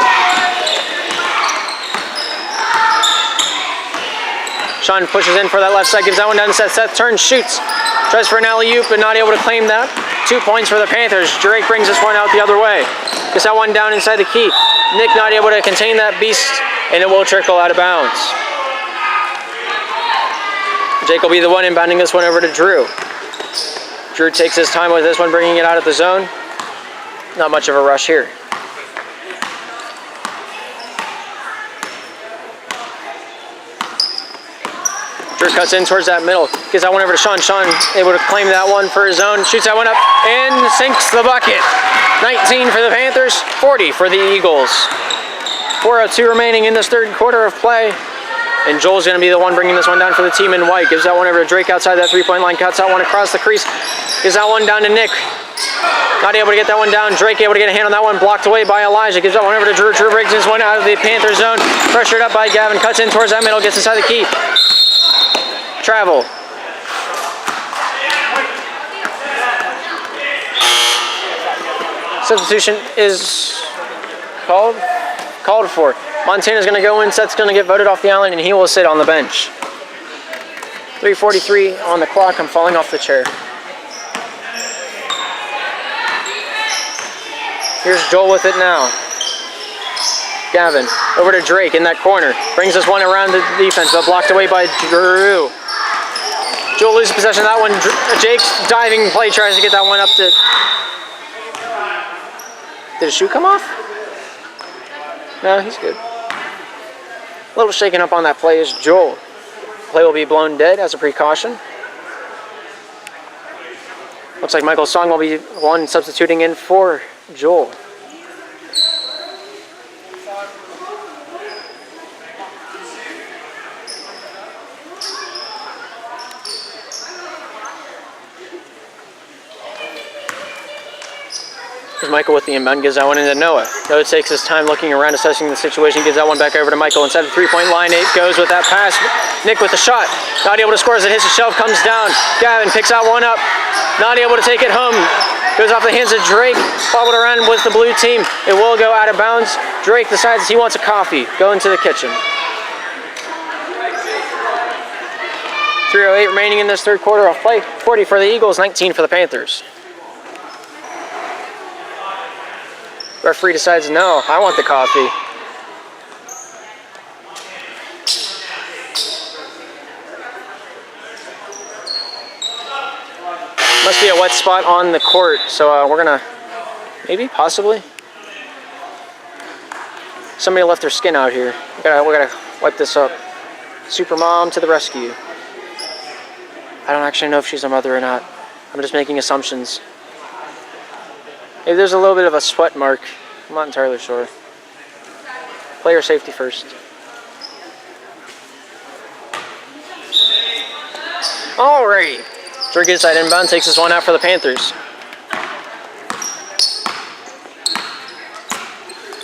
Sean pushes in for that left side, gives that one down to Seth. Seth turns, shoots. Tries for an alley-oop, but not able to claim that. 2 points for the Panthers. Drake brings this one out the other way. Gets that one down inside the key. Nick not able to contain that beast, and it will trickle out of bounds. Jake will be the one inbounding this one over to Drew. Drew takes his time with this one, bringing it out of the zone. Not much of a rush here. Drew cuts in towards that middle. Gives that one over to Sean. Sean able to claim that one for his own. Shoots that one up and sinks the bucket. 19 for the Panthers, 40 for the Eagles. 4:02 remaining in this third quarter of play. And Joel's going to be the one bringing this one down for the team in white. Gives that one over to Drake outside that three-point line. Cuts that one across the crease. Gives that one down to Nick. Not able to get that one down. Drake able to get a hand on that one. Blocked away by Elijah. Gives that one over to Drew. Drew breaks this one out of the Panther zone. Pressured up by Gavin. Cuts in towards that middle. Gets inside the key. Travel. Substitution is called for. Montana's going to go in. Seth's going to get voted off the island, and he will sit on the bench. 3:43 on the clock. I'm falling off the chair. Here's Joel with it now. Gavin over to Drake in that corner. Brings this one around the defense, but blocked away by Drew. Joel loses possession of that one. Jake's diving play tries to get that one up to... Did his shoe come off? No, he's good. A little shaken up on that play is Joel. Play will be blown dead as a precaution. Looks like Michael Song will be one substituting in for Joel. Here's Michael with the inbound, gives that one into Noah. Noah takes his time looking around, assessing the situation, gives that one back over to Michael. Inside the three-point line, it goes with that pass. Nick with the shot. Not able to score as it hits the shelf, comes down. Gavin picks that one up. Not able to take it home. Goes off the hands of Drake. Bobbled around with the blue team. It will go out of bounds. Drake decides he wants a coffee. Go into the kitchen. 3:08 remaining in this third quarter of play. 40 for the Eagles, 19 for the Panthers. Referee decides, no, I want the coffee. Must be a wet spot on the court, so we're gonna, maybe, possibly. Somebody left their skin out here. We gotta wipe this up. Super mom to the rescue. I don't actually know if she's a mother or not. I'm just making assumptions. Maybe there's a little bit of a sweat mark. I'm not entirely sure. Player safety first. Alrighty. Drew gets that inbound, takes this one out for the Panthers.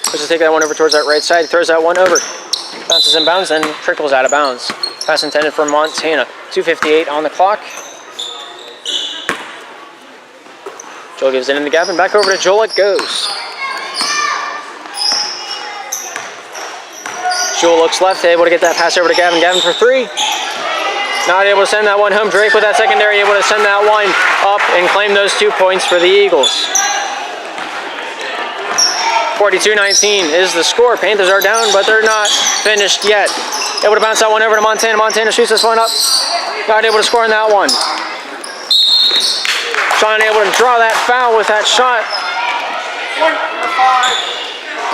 Let's just take that one over towards that right side, throws that one over. Bounces inbounds, then trickles out of bounds. Pass intended for Montana. 2:58 on the clock. Joel gives it into Gavin. Back over to Joel it goes. Joel looks left, able to get that pass over to Gavin. Gavin for three. Not able to send that one home. Drake with that secondary, able to send that one up and claim those 2 points for the Eagles. 42-19 is the score. Panthers are down, but they're not finished yet. Able to bounce that one over to Montana. Montana shoots this one up. Not able to score on that one. Sean able to draw that foul with that shot.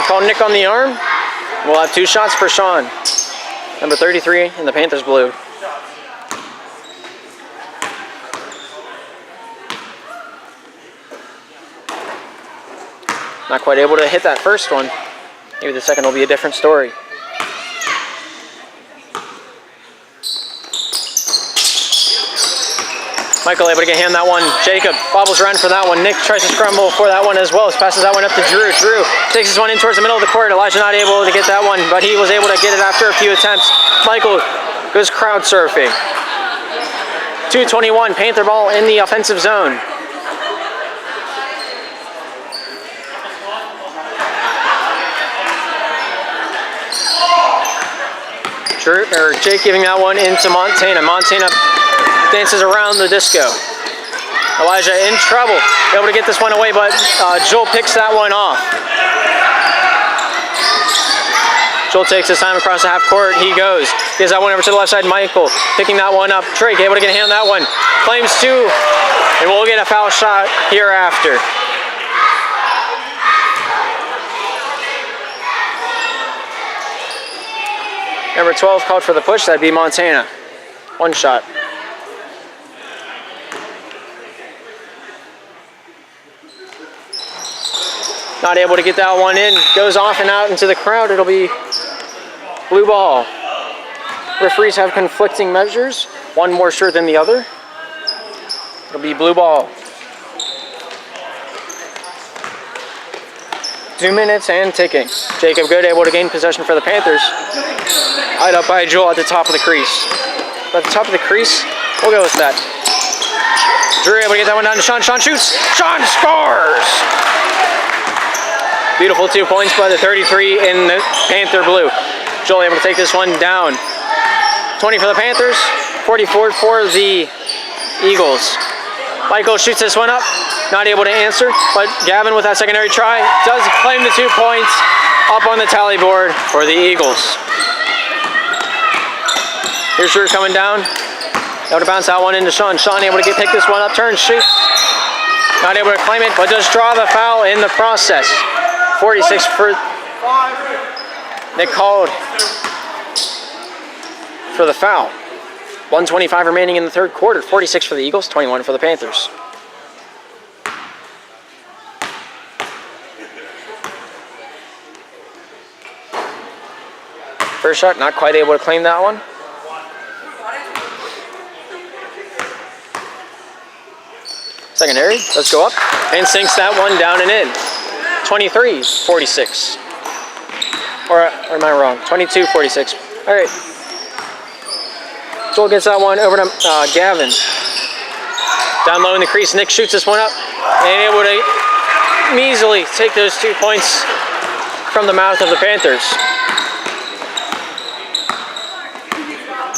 Call Nick on the arm. We'll have 2 shots for Sean. Number 33 in the Panthers blue. Not quite able to hit that first one. Maybe the second will be a different story. Michael able to get him that one. Jacob bobbles around for that one. Nick tries to scramble for that one as well. Passes that one up to Drew. Drew takes this one in towards the middle of the court. Elijah not able to get that one, but he was able to get it after a few attempts. Michael goes crowd surfing. 2:21, Panther ball in the offensive zone. Jake giving that one into Montana. Montana dances around the disco. Elijah in trouble. Able to get this one away, but Joel picks that one off. Joel takes his time across the half court. He goes. Gives that one over to the left side. Michael picking that one up. Drake able to get a hand on that one. Claims 2, and we'll get a foul shot hereafter. Number 12 called for the push. That'd be Montana. 1 shot. Not able to get that one in. Goes off and out into the crowd. It'll be blue ball. Referees have conflicting measures. One more sure than the other. It'll be blue ball. 2 minutes and ticking. Jacob Good able to gain possession for the Panthers. Tied up by Joel at the top of the crease. At the top of the crease, we'll go with that. Drew able to get that one down to Sean. Sean shoots. Sean scores! Beautiful 2 points by the 33 in the Panther blue. Joel able to take this one down. 20 for the Panthers, 44 for the Eagles. Michael shoots this one up. Not able to answer, but Gavin with that secondary try does claim the 2 points up on the tally board for the Eagles. Here's Drew coming down. Able to bounce that one into Sean. Sean able to pick this one up, turns, shoots. Not able to claim it, but does draw the foul in the process. 46 for Nick called for the foul. 1:25 remaining in the third quarter. 46 for the Eagles, 21 for the Panthers. First shot, not quite able to claim that one. Secondary, let's go up, and sinks that one down and in. 23-46. Or am I wrong? 22-46. All right. Joel gets that one over to Gavin. Down low in the crease, Nick shoots this one up, and able to measly take those 2 points from the mouth of the Panthers.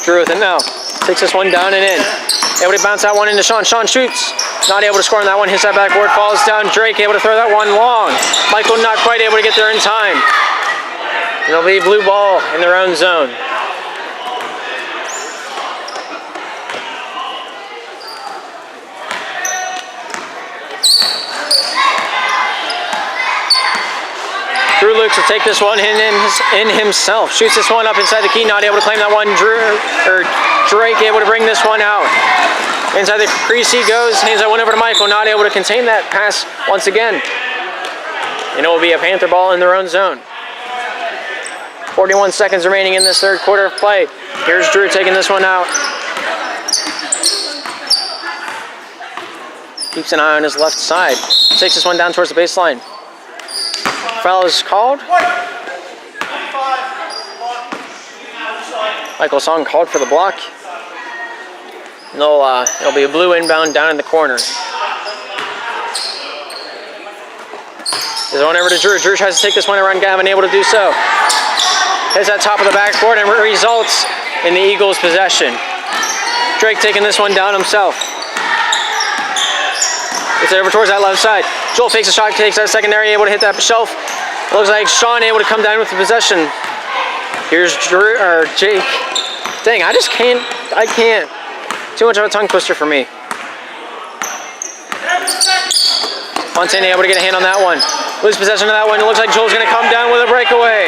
Drew with it now. Takes this one down and in. Able to bounce that one into Sean. Sean shoots. Not able to score on that one. Hits that backboard. Falls down. Drake able to throw that one long. Michael not quite able to get there in time. It'll be blue ball in their own zone. Drew Lukes will take this one in himself. Shoots this one up inside the key. Not able to claim that one. Drake able to bring this one out. Inside the crease he goes. Hands that one over to Michael. Not able to contain that pass once again. And it will be a Panther ball in their own zone. 41 seconds remaining in this third quarter of play. Here's Drew taking this one out. Keeps an eye on his left side. Takes this one down towards the baseline. Foul is called. Michael Song called for the block. And it'll be a blue inbound down in the corner. There's one over to Drew. Drew tries to take this one around Gavin, able to do so. Hits that top of the backboard and results in the Eagles' possession. Drake taking this one down himself. Gets it over towards that left side. Joel fakes a shot, takes that secondary, able to hit that shelf. Looks like Sean able to come down with the possession. Here's Jake. Dang, I can't. Too much of a tongue twister for me. Montana able to get a hand on that one. Lose possession of that one. It looks like Joel's going to come down with a breakaway.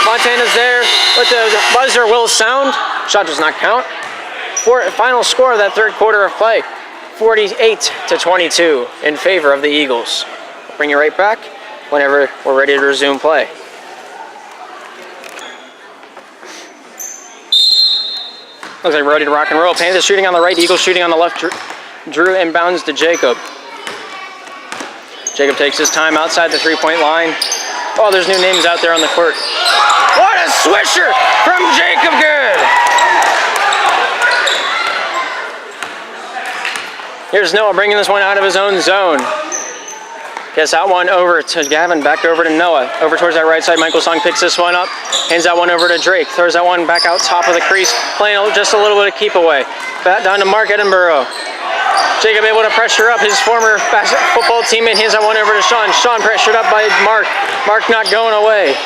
Montana's there with the buzzer will sound. Shot does not count. Final score of that third quarter of play, 48-22 in favor of the Eagles. We'll bring you right back whenever we're ready to resume play. Looks like we're ready to rock and roll. Panthers shooting on the right, Eagles shooting on the left. Drew inbounds to Jacob. Jacob takes his time outside the three-point line. Oh, there's new names out there on the court. What a swisher from Jacob Good! Here's Noah bringing this one out of his own zone. Gets that one over to Gavin, back over to Noah. Over towards that right side, Michael Song picks this one up. Hands that one over to Drake. Throws that one back out top of the crease. Playing just a little bit of keep away. Back down to Mark Edinburgh. Jacob able to pressure up his former football teammate. Hands that one over to Sean. Sean pressured up by Mark. Mark not going away.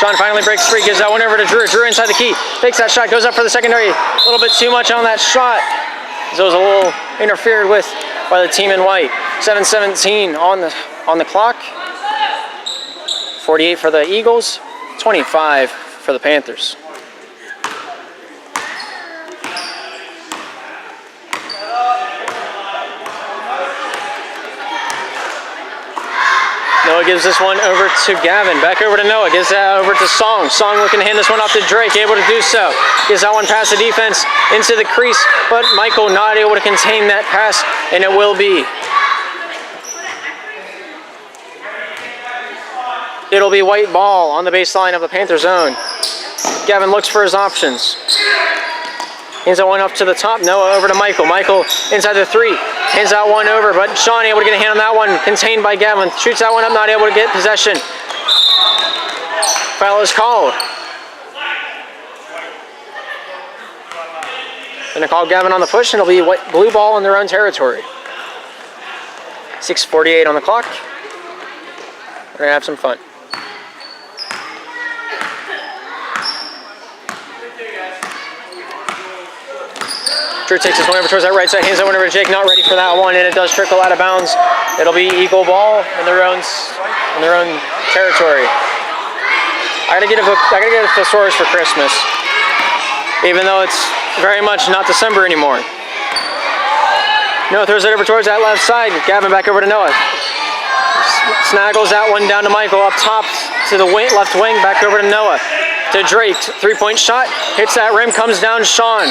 Sean finally breaks free. Gives that one over to Drew. Drew inside the key. Takes that shot. Goes up for the secondary. A little bit too much on that shot. So it was a little interfered with by the team in white. 7:17 on the clock. 48 for the Eagles, 25 for the Panthers. Noah gives this one over to Gavin. Back over to Noah. Gives that over to Song. Song looking to hand this one off to Drake. Able to do so. Gives that one past the defense into the crease. But Michael not able to contain that pass. And it will be. It'll be white ball on the baseline of the Panther zone. Gavin looks for his options. Hands that one up to the top. Noah over to Michael. Michael inside the three. Hands that one over, but Sean able to get a hand on that one. Contained by Gavin. Shoots that one up, not able to get possession. Foul is called. Gonna call Gavin on the push, and it'll be blue ball in their own territory. 6:48 on the clock. We're gonna have some fun. Drew takes this one over towards that right side, hands that one over to Jake, not ready for that one, and it does trickle out of bounds. It'll be Eagle ball in their own territory. I gotta get a thesaurus for Christmas, even though it's very much not December anymore. Noah throws it over towards that left side. Gavin back over to Noah. Snaggles that one down to Michael, up top to the left wing, back over to Noah. To Drake, three-point shot, hits that rim, comes down Sean.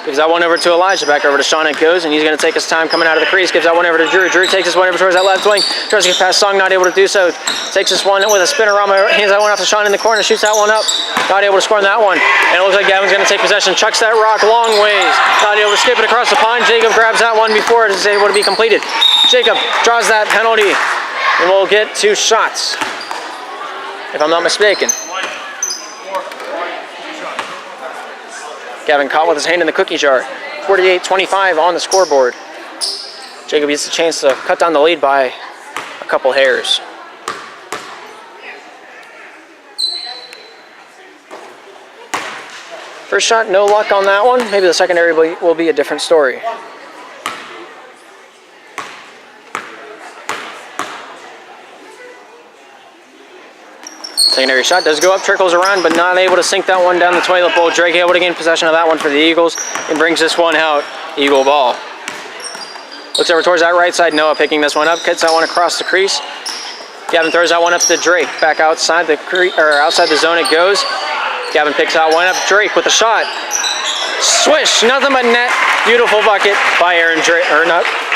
Gives that one over to Elijah, back over to Sean it goes, and he's going to take his time coming out of the crease. Gives that one over to Drew. Drew takes this one over towards that left wing. Tries to get past Song, not able to do so. Takes this one with a spinorama, hands that one off to Sean in the corner, shoots that one up. Not able to score on that one. And it looks like Gavin's going to take possession. Chucks that rock long ways. Not able to skip it across the pond. Jacob grabs that one before it is able to be completed. Jacob draws that penalty, and we'll get 2 shots, if I'm not mistaken. Gavin caught with his hand in the cookie jar. 48-25 on the scoreboard. Jacob gets a chance to cut down the lead by a couple hairs. First shot, no luck on that one. Maybe the secondary will be a different story. Secondary shot does go up, trickles around, but not able to sink that one down the toilet bowl. Drake able to gain possession of that one for the Eagles and brings this one out. Eagle ball. Looks over towards that right side. Noah picking this one up, gets that one across the crease. Gavin throws that one up to Drake. Back outside outside the zone it goes. Gavin picks that one up. Drake with a shot. Swish, nothing but net. Beautiful bucket by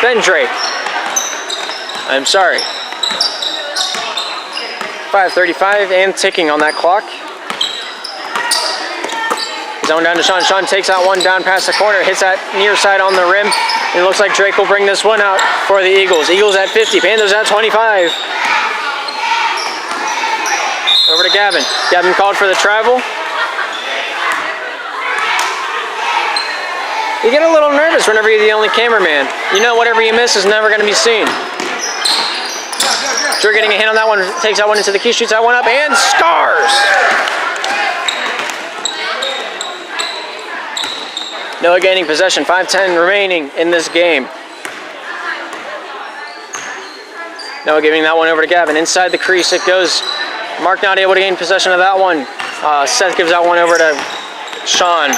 Ben Drake. I'm sorry. 5:35 and ticking on that clock. Zone down to Sean. Sean takes that one down past the corner, hits that near side on the rim. It looks like Drake will bring this one out for the Eagles. Eagles at 50, Panthers at 25. Over to Gavin. Gavin called for the travel. You get a little nervous whenever you're the only cameraman. You know whatever you miss is never going to be seen. Drew getting a hand on that one, takes that one into the key, shoots that one up, and scars! Noah gaining possession, 5:10 remaining in this game. Noah giving that one over to Gavin. Inside the crease it goes. Mark not able to gain possession of that one. Seth gives that one over to Sean.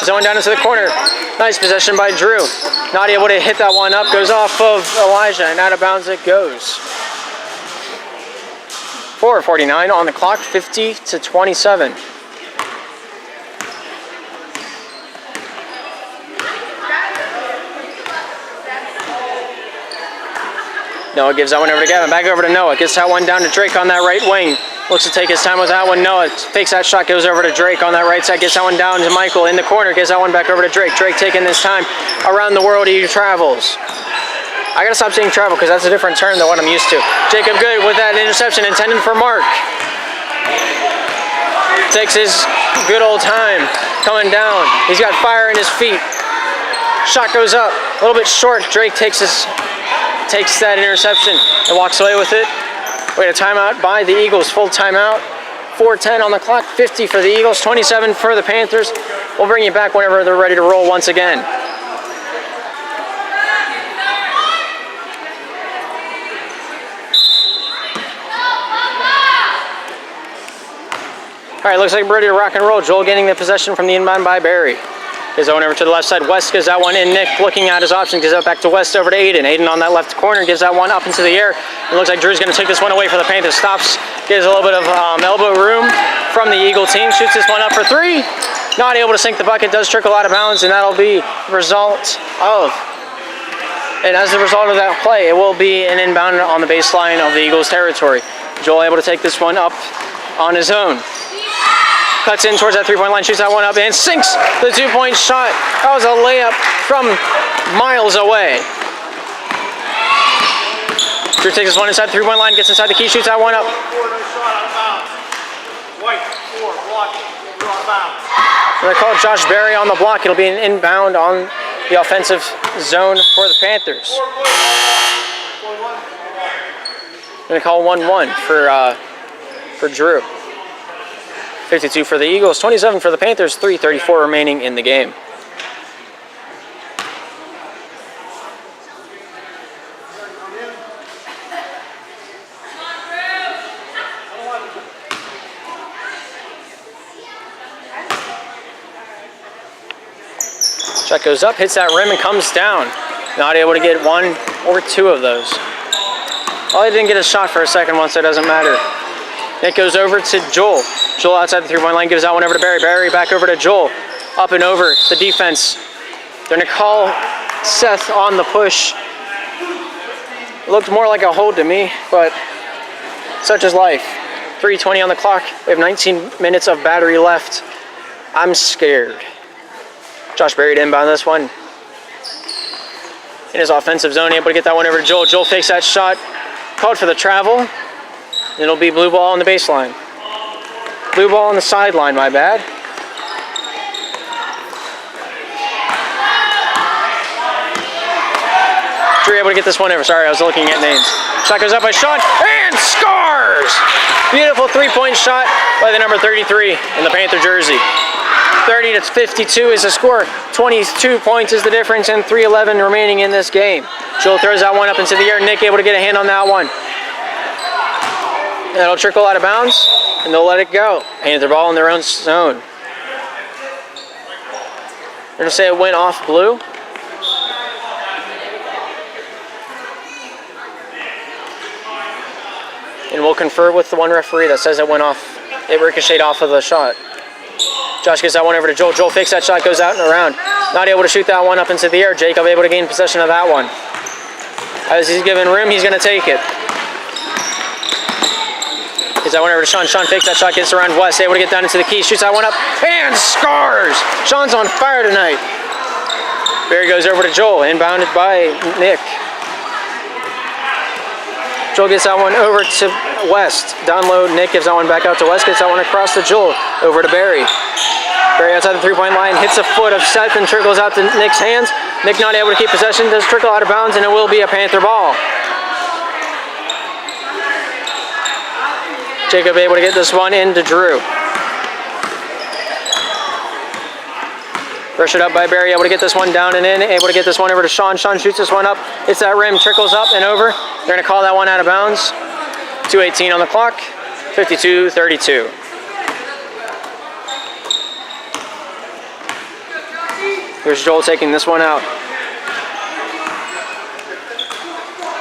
Zone down into the corner. Nice possession by Drew. Not able to hit that one up. Goes off of Elijah and out of bounds it goes. 4:49 on the clock, 50-27. Noah gives that one over to Gavin. Back over to Noah. Gets that one down to Drake on that right wing. Looks to take his time with that one. Noah fakes that shot, goes over to Drake on that right side. Gets that one down to Michael in the corner. Gets that one back over to Drake. Drake taking this time. Around the world he travels. I gotta stop saying travel because that's a different term than what I'm used to. Jacob Good with that interception intended for Mark. Takes his good old time coming down. He's got fire in his feet. Shot goes up. A little bit short. Drake takes that interception and walks away with it. We had a timeout by the Eagles, full timeout. 4:10 on the clock, 50 for the Eagles, 27 for the Panthers. We'll bring you back whenever they're ready to roll once again. All right, looks like we're ready to rock and roll. Joel getting the possession from the inbound by Barry. Gives that one over to the left side. West gives that one in. Nick looking at his options. Gives that back to West over to Aiden. Aiden on that left corner gives that one up into the air. It looks like Drew's going to take this one away for the Panthers. Stops, gives a little bit of elbow room from the Eagle team. Shoots this one up for three. Not able to sink the bucket. Does trickle out of bounds, and that'll be the result of. And as a result of that play, it will be an inbound on the baseline of the Eagles territory. Joel able to take this one up on his own. Cuts in towards that three-point line, shoots that one up, and sinks the two-point shot. That was a layup from miles away. Drew takes this one inside the three-point line, gets inside the key, shoots that one up. They call Josh Berry on the block. It'll be an inbound on the offensive zone for the Panthers. Going to call 1-1 for Drew. 52 for the Eagles, 27 for the Panthers, 3:34 remaining in the game. Shot goes up, hits that rim, and comes down. Not able to get one or two of those. Oh, he didn't get a shot for a second once, so it doesn't matter. It goes over to Joel. Joel outside the three-point line gives that one over to Barry. Barry back over to Joel. Up and over the defense. They're going to call Seth on the push. It looked more like a hold to me, but such is life. 3:20 on the clock. We have 19 minutes of battery left. I'm scared. Josh Berry to inbound this one. In his offensive zone, able to get that one over to Joel. Joel fakes that shot. Called for the travel. It'll be blue ball on the baseline. Blue ball on the sideline, my bad. Drew able to get this one over. Sorry, I was looking at names. Shot goes up by Sean and scores! Beautiful three-point shot by the number 33 in the Panther jersey. 30-52 is the score. 22 points is the difference, and 3:11 remaining in this game. Joel throws that one up into the air. Nick able to get a hand on that one. That'll trickle out of bounds, and they'll let it go. Panther ball in their own zone. They're going to say it went off blue. And we'll confer with the one referee that says it went off. It ricocheted off of the shot. Josh gets that one over to Joel. Joel fakes that shot, goes out and around. Not able to shoot that one up into the air. Jacob able to gain possession of that one. As he's given room, he's going to take it. Gets that one over to Sean. Sean fakes that shot, gets around West, able to get down into the key, shoots that one up, and scores! Sean's on fire tonight. Barry goes over to Joel, inbounded by Nick. Joel gets that one over to West. Down low, Nick gives that one back out to West, gets that one across to Joel, over to Barry. Barry outside the three-point line, hits a foot of Seth and trickles out to Nick's hands. Nick not able to keep possession, does trickle out of bounds, and it will be a Panther ball. Jacob able to get this one into Drew. Rushed up by Barry, able to get this one down and in, able to get this one over to Sean. Sean shoots this one up, hits that rim, trickles up and over. They're going to call that one out of bounds. 2:18 on the clock, 52-32. Here's Joel taking this one out.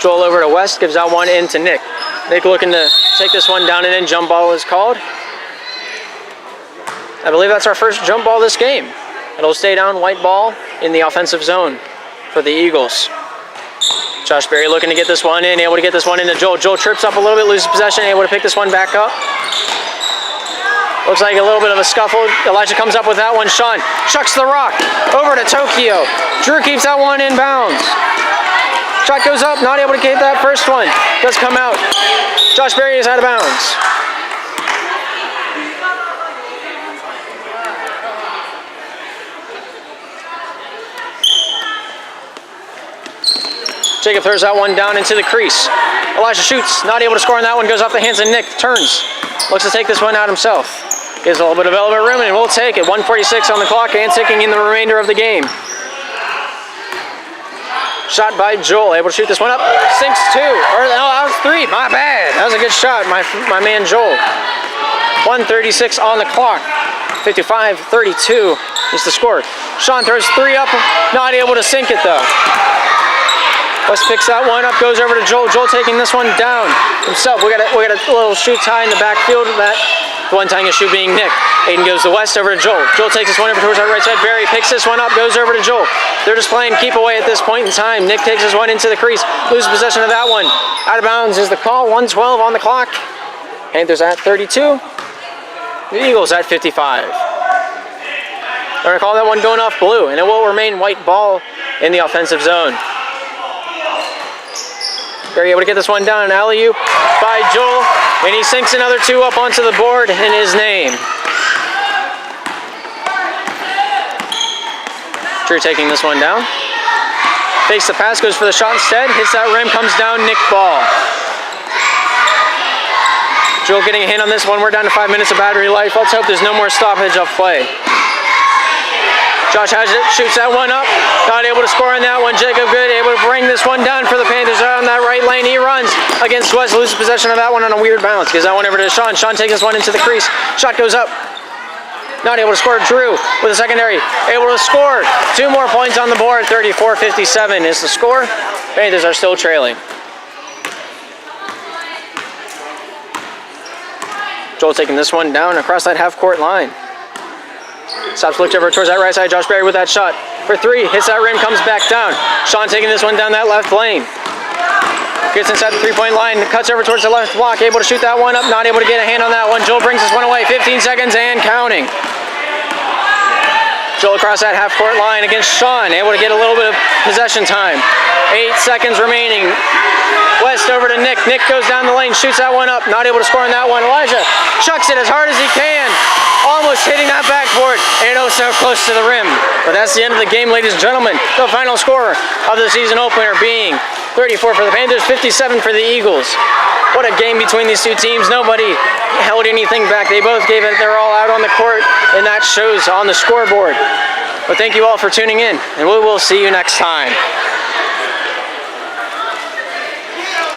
Joel over to West, gives out one in to Nick. Nick looking to take this one down and in, jump ball is called. I believe that's our first jump ball this game. It'll stay down, white ball in the offensive zone for the Eagles. Josh Berry looking to get this one in, able to get this one into Joel. Joel trips up a little bit, loses possession, able to pick this one back up. Looks like a little bit of a scuffle. Elijah comes up with that one. Sean chucks the rock over to Tokyo. Drew keeps that one in bounds. Shot goes up, not able to get that first one. Does come out. Josh Berry is out of bounds. Jacob throws that one down into the crease. Elijah shoots, not able to score on that one, goes off the hands of Nick, turns. Looks to take this one out himself. Gives a little bit of elbow room and we'll take it. 1:46 on the clock and ticking in the remainder of the game. Shot by Joel, able to shoot this one up, sinks two, or no, that was three, my bad. That was a good shot, my man Joel. 1:36 on the clock, 55-32 is the score. Sean throws three up, not able to sink it though. West picks that one up, goes over to Joel. Joel taking this one down himself. We got a little shoe tie in the backfield of that. The one tying a shoe being Nick. Aiden goes to West over to Joel. Joel takes this one over towards our right side. Barry picks this one up, goes over to Joel. They're just playing keep away at this point in time. Nick takes this one into the crease, loses possession of that one. Out of bounds is the call. 1:12 on the clock. Panthers at 32. The Eagles at 55. They're gonna call that one going off blue, and it will remain white ball in the offensive zone. Barry able to get this one down, an alley-oop by Joel, and he sinks another two up onto the board in his name. Drew taking this one down. Fakes the pass, goes for the shot instead, hits that rim, comes down, Nick ball. Joel getting a hit on this one. We're down to 5 minutes of battery life. Let's hope there's no more stoppage of play. Josh has it, shoots that one up, not able to score on that one. Jacob Good able to bring this one down for the Panthers out on that right lane. He runs against West, loses possession of that one on a weird bounce. Gives that one over to Sean. Sean takes this one into the crease. Shot goes up, not able to score. Drew with a secondary, able to score. 2 more points on the board. 34-57 is the score. Panthers are still trailing. Joel taking this one down across that half-court line. Stops, looked over towards that right side. Josh Berry with that shot for three. Hits that rim, comes back down. Sean taking this one down that left lane. Gets inside the three-point line, cuts over towards the left block. Able to shoot that one up, not able to get a hand on that one. Joel brings this one away. 15 seconds and counting. Joel across that half-court line against Sean. Able to get a little bit of possession time. 8 seconds remaining. West over to Nick. Nick goes down the lane, shoots that one up. Not able to score on that one. Elijah chucks it as hard as he can. Almost hitting that backboard, and oh so close to the rim. But that's the end of the game, ladies and gentlemen. The final score of the season opener being 34 for the Panthers, 57 for the Eagles. What a game between these two teams. Nobody held anything back. They both gave it their all out on the court, and that shows on the scoreboard. But thank you all for tuning in, and we will see you next time.